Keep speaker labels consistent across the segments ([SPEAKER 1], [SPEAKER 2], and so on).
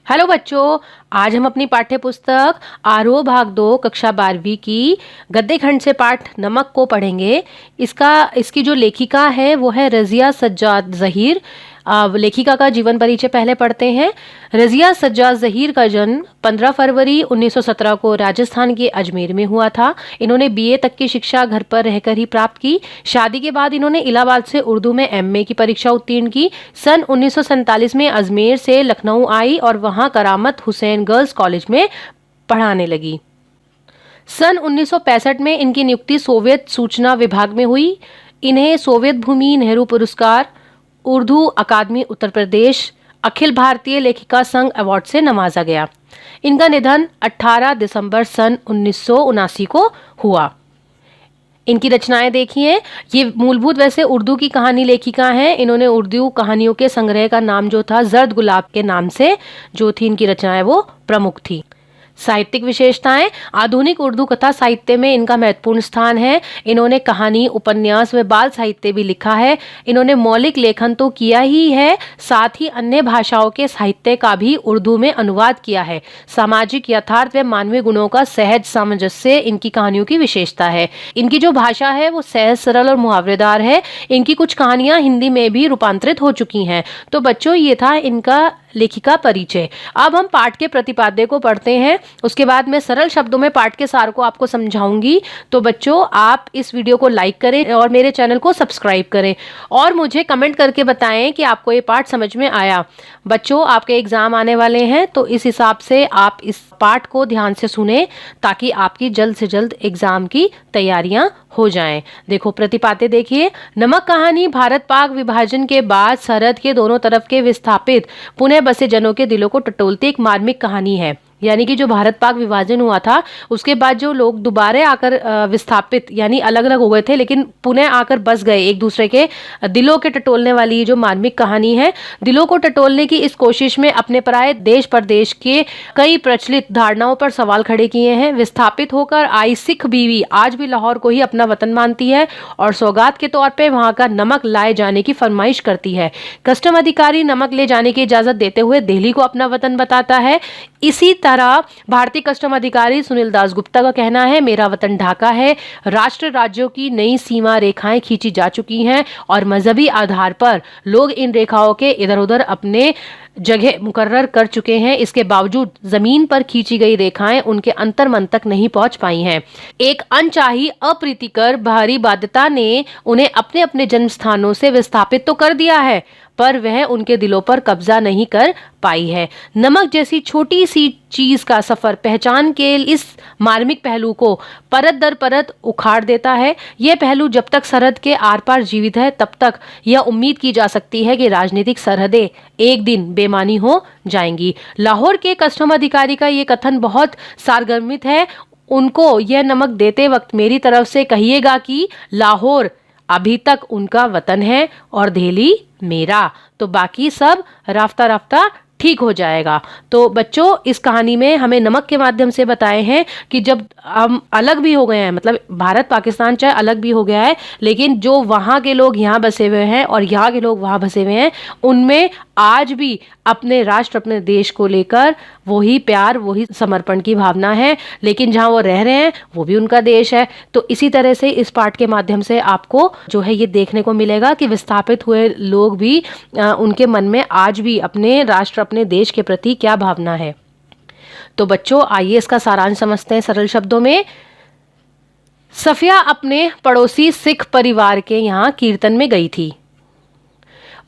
[SPEAKER 1] Hello बच्चों, आज हम अपनी पाठ्य पुस्तक आरोह भाग 2 कक्षा 12वीं की गद्य खंड से पाठ नमक को पढ़ेंगे। इसकी जो लेखिका है वो है रज़िया सज्जाद ज़हीर। लेखिका का जीवन परिचय पहले पढ़ते हैं। रज़िया सज्जाद ज़हीर का जन्म 15 फरवरी 1917 को राजस्थान के अजमेर में हुआ था। इन्होंने बीए तक की शिक्षा घर पर रहकर ही प्राप्त की। शादी के बाद इन्होंने इलाहाबाद से उर्दू में एमए की परीक्षा उत्तीर्ण की। सन 1947 में अजमेर से लखनऊ आई और वहां करामत हुसैन गर्ल्स कॉलेज में पढ़ाने लगी। सन 1965 में इनकी नियुक्ति सोवियत सूचना विभाग में हुई। इन्हें सोवियत भूमि नेहरू पुरस्कार, उर्दू अकादमी उत्तर प्रदेश, अखिल भारतीय लेखिका संघ अवार्ड से नवाजा गया। इनका निधन 18 दिसंबर सन 1979 को हुआ। इनकी रचनाएं देखिए। ये मूलभूत वैसे उर्दू की कहानी लेखिका हैं। इन्होंने उर्दू कहानियों के संग्रह का नाम जो था जर्द गुलाब के नाम से जो थी इनकी रचनाएं वो प्रमुख थी। साहित्यिक विशेषताएं। आधुनिक उर्दू कथा साहित्य में इनका महत्वपूर्ण स्थान है। इन्होंने कहानी, उपन्यास व बाल साहित्य भी लिखा है। इन्होंने मौलिक लेखन तो किया ही है, साथ ही अन्य भाषाओं के साहित्य का भी उर्दू में अनुवाद किया है। सामाजिक यथार्थ व मानवीय गुणों का सहज सामंजस्य इनकी कहानियों की विशेषता है। इनकी जो भाषा है वो सहज, सरल और मुहावरेदार है। इनकी कुछ कहानियां हिंदी में भी रूपांतरित हो चुकी हैं। तो बच्चों, ये था इनका लेखिका परिचय। अब हम पाठ के प्रतिपाद्य को पढ़ते हैं। उसके बाद मैं सरल शब्दों में पाठ के सार को आपको समझाऊंगी। तो बच्चों, आप इस वीडियो को लाइक करें और मेरे चैनल को सब्सक्राइब करें और मुझे कमेंट करके बताएं कि आपको ये पाठ समझ में आया। बच्चों, आपके एग्जाम आने वाले हैं तो इस हिसाब से आप इस पाठ को ध्यान से सुने ताकि आपकी जल्द से जल्द एग्जाम की तैयारियां हो जाएं। देखो प्रतिपाद्य देखिए। नमक कहानी भारत पाक विभाजन के बाद सरहद के दोनों तरफ के विस्थापित पुनः बसे जनों के दिलों को टटोलती एक मार्मिक कहानी है। यानी कि जो भारत पाक विभाजन हुआ था उसके बाद जो लोग दोबारा आकर विस्थापित यानी अलग अलग हो गए थे लेकिन पुनः आकर बस गए, एक दूसरे के दिलों के टटोलने वाली जो मार्मिक कहानी है। दिलों को टटोलने की इस कोशिश में अपने पराये देश प्रदेश के कई प्रचलित धारणाओं पर सवाल खड़े किए हैं। विस्थापित होकर आई सिख बीवी आज भी लाहौर को ही अपना वतन मानती है और सौगात के तौर पर वहां का नमक लाए जाने की फरमाइश करती है। कस्टम अधिकारी नमक ले जाने की इजाजत देते हुए दिल्ली को अपना वतन बताता है। इसी तरह भारतीय कस्टम अधिकारी सुनील दास गुप्ता का कहना है, मेरा वतन ढाका है। राष्ट्र राज्यों की नई सीमा रेखाएं खींची जा चुकी हैं और मजहबी आधार पर लोग इन रेखाओं के इधर उधर अपने जगह मुकर्रर कर चुके हैं। इसके बावजूद जमीन पर खींची गई रेखाएं उनके अंतर मन तक नहीं पहुंच पाई हैं। एक अनचाही अप्रीतिकर बाहरी बाध्यता ने उन्हें अपने अपने जन्म स्थानों से विस्थापित तो कर दिया है पर वह उनके दिलों पर कब्जा नहीं कर पाई है। नमक जैसी छोटी सी चीज का सफर पहचान के इस मार्मिक पहलू को परत दर परत उखाड़ देता है। यह पहलू जब तक सरहद के आर पार जीवित है तब तक यह उम्मीद की जा सकती है कि राजनीतिक सरहदें एक दिन बेमानी हो जाएंगी। लाहौर के कस्टम अधिकारी का ये कथन बहुत सारगर्मित है। उनको यह नमक देते वक्त मेरी तरफ से कहिएगा कि लाहौर अभी तक उनका वतन है और दिल्ली मेरा, तो बाकी सब राफ्ता राफ्ता ठीक हो जाएगा। तो बच्चों, इस कहानी में हमें नमक के माध्यम से बताए हैं कि जब हम अलग भी हो गए हैं, मतलब भारत पाकिस्तान चाहे अलग भी हो गया है, लेकिन जो वहाँ के लोग यहाँ बसे हुए हैं और यहाँ के लोग वहाँ बसे हुए हैं, उनमें आज भी अपने राष्ट्र, अपने देश को लेकर वही प्यार, वही समर्पण की भावना है। लेकिन जहाँ वो रह रहे हैं वो भी उनका देश है। तो इसी तरह से इस पाठ के माध्यम से आपको जो है ये देखने को मिलेगा कि विस्थापित हुए लोग भी उनके मन में आज भी अपने राष्ट्र, अपने देश के प्रति क्या भावना है। तो बच्चों, आइए इसका सारांश समझते हैं सरल शब्दों में। सफिया अपने पड़ोसी सिख परिवार के यहाँ कीर्तन में गई थी।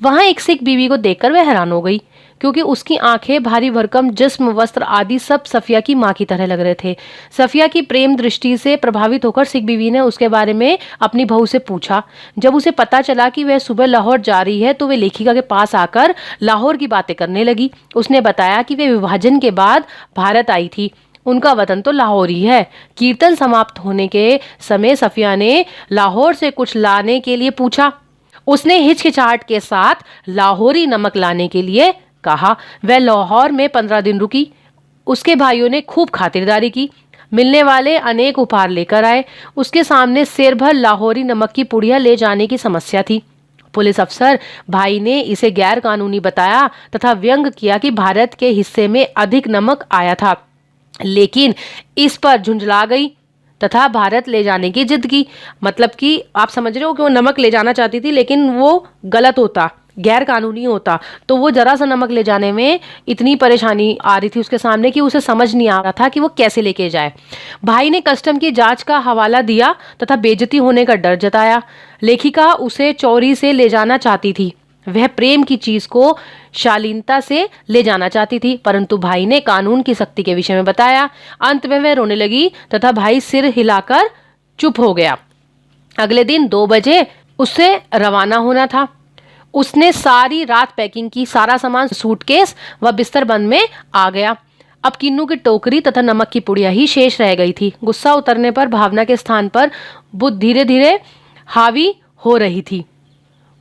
[SPEAKER 1] वहां एक सिख बीवी को देखकर वह हैरान हो गई क्योंकि उसकी आंखें, भारी भरकम जिस्म, वस्त्र आदि सब सफिया की मां की तरह लग रहे थे। सफिया की प्रेम दृष्टि से प्रभावित होकर सिख बीवी ने उसके बारे में अपनी बहू से पूछा। जब उसे पता चला कि वह सुबह लाहौर जा रही है तो वे लेखिका के पास आकर लाहौर की बातें करने लगी। उसने बताया कि वे विभाजन के बाद भारत आई थी, उनका वतन तो लाहौर ही है। कीर्तन समाप्त होने के समय सफिया ने लाहौर से कुछ लाने के लिए पूछा। उसने हिचकिचाहट के साथ लाहौरी नमक लाने के लिए कहा। वह लाहौर में 15 दिन रुकी। उसके भाइयों ने खूब खातिरदारी की। मिलने वाले अनेक उपहार लेकर आए। उसके सामने सेर भर लाहौरी नमक की पुड़िया ले जाने की समस्या थी। पुलिस अफसर भाई ने इसे गैर कानूनी बताया तथा व्यंग किया कि भारत के हिस्से में अधिक नमक आया था, लेकिन इस पर झुंझला गई तथा भारत ले जाने की जिद की। मतलब कि आप समझ रहे हो कि वो नमक ले जाना चाहती थी, लेकिन वो गलत होता, गैर कानूनी होता, तो वो जरा सा नमक ले जाने में इतनी परेशानी आ रही थी उसके सामने कि उसे समझ नहीं आ रहा था कि वो कैसे लेके जाए। भाई ने कस्टम की जांच का हवाला दिया तथा बेइज्जती होने का डर जताया। लेखिका उसे चोरी से ले जाना चाहती थी, वह प्रेम की चीज को शालीनता से ले जाना चाहती थी, परंतु भाई ने कानून की सख्ती के विषय में बताया। अंत में वह रोने लगी तथा भाई सिर हिलाकर चुप हो गया। अगले दिन 2 बजे उससे रवाना होना था। उसने सारी रात पैकिंग की, सारा सामान सूटकेस व बिस्तर बंद में आ गया। अब किन्नू की टोकरी तथा नमक की पुड़िया ही शेष रह गई थी। गुस्सा उतरने पर भावना के स्थान पर बुद्ध धीरे धीरे हावी हो रही थी।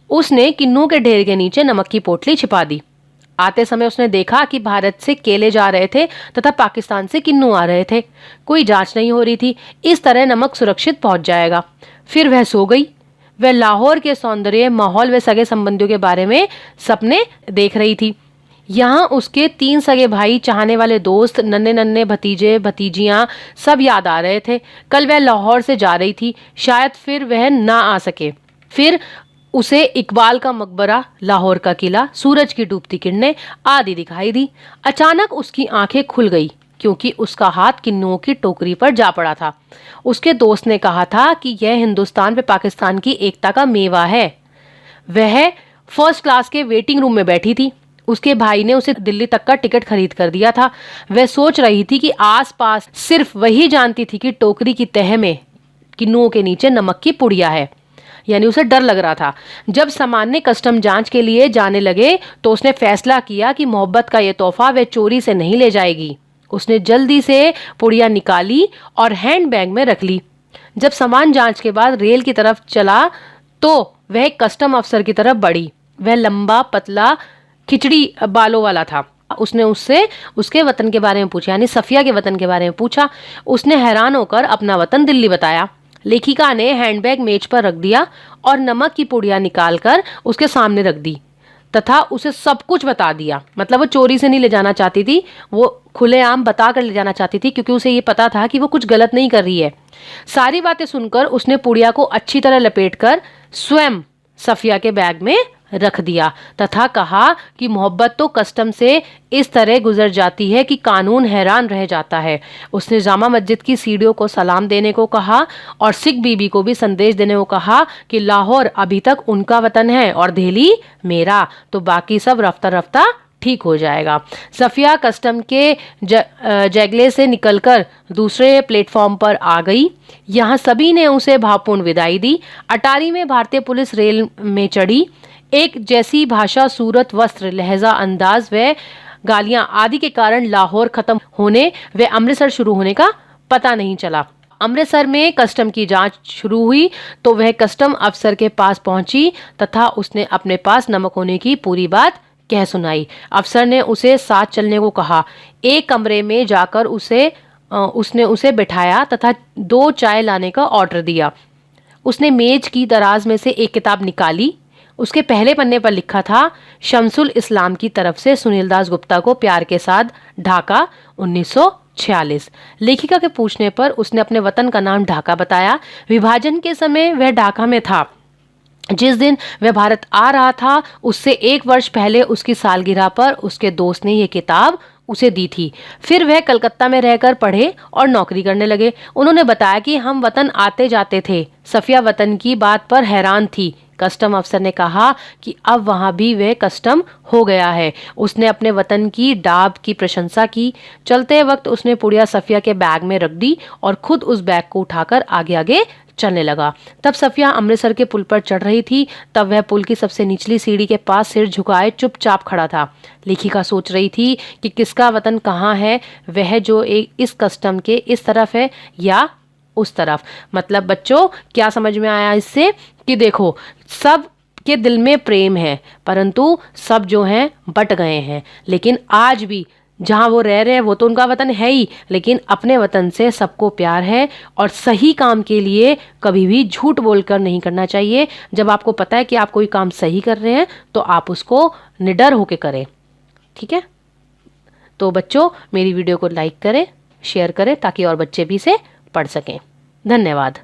[SPEAKER 1] उसने किन्नू के ढेर के नीचे नमक की पोटली छिपा दी। आते समय उसने देखा कि भारत से केले जा रहे थे तथा पाकिस्तान से किन्नू आ रहे थे। कोई जांच नहीं हो रही थी, इस तरह नमक सुरक्षित पहुंच जाएगा। फिर वह सो गई। वह लाहौर के सौंदर्य, माहौल व सगे संबंधियों के बारे में सपने देख रही थी। यहाँ उसके 3 सगे भाई, चाहने वाले दोस्त, नन्हे नन्हे भतीजे भतीजियां सब याद आ रहे थे। कल वह लाहौर से जा रही थी, शायद फिर वह ना आ सके। फिर उसे इकबाल का मकबरा, लाहौर का किला, सूरज की डूबती किरणें आदि दिखाई दी। अचानक उसकी आंखें खुल गई क्योंकि उसका हाथ किन्नुओं की टोकरी पर जा पड़ा था। उसके दोस्त ने कहा था कि यह हिंदुस्तान व पाकिस्तान की एकता का मेवा है। वह फर्स्ट क्लास के वेटिंग रूम में बैठी थी। उसके भाई ने उसे दिल्ली तक का टिकट खरीद कर दिया था। वह सोच रही थी कि आसपास सिर्फ वही जानती थी कि टोकरी की तह में किन्नुओं के नीचे नमक की पुड़िया है, यानी उसे डर लग रहा था। जब सामान्य कस्टम जांच के लिए जाने लगे तो उसने फैसला किया कि मोहब्बत का यह तोहफा वह चोरी से नहीं ले जाएगी। उसने जल्दी से पुड़िया निकाली और हैंडबैग में रख ली। जब सामान जांच के बाद रेल की तरफ चला तो वह कस्टम अफसर की तरफ बढ़ी। वह लंबा पतला खिचड़ी बालों वाला था। उसने उससे उसके वतन के बारे में पूछा, यानी सफिया के वतन के बारे में पूछा। उसने हैरान होकर अपना वतन दिल्ली बताया। लेखिका ने हैंडबैग मेज पर रख दिया और नमक की पुड़िया निकालकर उसके सामने रख दी तथा उसे सब कुछ बता दिया। मतलब वो चोरी से नहीं ले जाना चाहती थी, वो खुलेआम बता कर ले जाना चाहती थी, क्योंकि उसे ये पता था कि वो कुछ गलत नहीं कर रही है। सारी बातें सुनकर उसने पुड़िया को अच्छी तरह लपेटकर स्वयं सफिया के बैग में रख दिया तथा कहा कि मोहब्बत तो कस्टम से इस तरह गुजर जाती है कि कानून हैरान रह जाता है। उसने जामा मस्जिद की सीढ़ियों को सलाम देने को कहा और सिख बीबी को भी संदेश देने को कहा कि लाहौर अभी तक उनका वतन है और दिल्ली मेरा, तो बाकी सब रफ्ता रफ्ता ठीक हो जाएगा। सफिया कस्टम के जैगले से निकलकर दूसरे प्लेटफॉर्म पर आ गई। यहाँ सभी ने उसे भावपूर्ण विदाई दी। अटारी में भारतीय पुलिस रेल में चढ़ी। एक जैसी भाषा, सूरत, वस्त्र, लहजा, अंदाज व गालियां आदि के कारण लाहौर खत्म होने व अमृतसर शुरू होने का पता नहीं चला। अमृतसर में कस्टम की जांच शुरू हुई तो वह कस्टम अफसर के पास पहुंची तथा उसने अपने पास नमक होने की पूरी बात कह सुनाई। अफसर ने उसे साथ चलने को कहा। एक कमरे में जाकर उसने उसे बिठाया तथा 2 चाय लाने का ऑर्डर दिया। उसने मेज की दराज में से एक किताब निकाली। उसके पहले पन्ने पर लिखा था, शमसुल इस्लाम की तरफ से सुनील दास गुप्ता को प्यार के साथ, ढाका 1946। लेखिका के पूछने पर उसने अपने वतन का नाम ढाका बताया। विभाजन के समय वह ढाका में था। जिस दिन वह भारत आ रहा था उससे 1 वर्ष पहले उसकी सालगिरह पर उसके दोस्त ने यह किताब उसे दी थी। फिर वह कलकत्ता में रहकर पढ़े और नौकरी करने लगे। उन्होंने बताया कि हम वतन आते जाते थे। सफिया वतन की बात पर हैरान थी। कस्टम अफसर ने कहा कि अब वहां भी वह कस्टम हो गया है। उसने अपने वतन की डाब की प्रशंसा की। चलते वक्त उसने पुड़िया सफिया के बैग में रख दी और खुद उस बैग को उठाकर आगे आगे चलने लगा। तब सफिया अमृतसर के पुल पर चढ़ रही थी। तब वह पुल की सबसे निचली सीढ़ी के पास सिर झुकाए चुपचाप खड़ा था। लेखिका सोच रही थी कि किसका वतन कहाँ है, वह जो एक इस कस्टम के इस तरफ है या उस तरफ। मतलब बच्चों, क्या समझ में आया इससे कि देखो, सब के दिल में प्रेम है परंतु सब जो हैं बट गए हैं, लेकिन आज भी जहाँ वो रह रहे हैं वो तो उनका वतन है ही, लेकिन अपने वतन से सबको प्यार है। और सही काम के लिए कभी भी झूठ बोलकर नहीं करना चाहिए। जब आपको पता है कि आप कोई काम सही कर रहे हैं तो आप उसको निडर होके करें। ठीक है, तो बच्चों मेरी वीडियो को लाइक करें, शेयर करें ताकि और बच्चे भी इसे पढ़ सकें। धन्यवाद।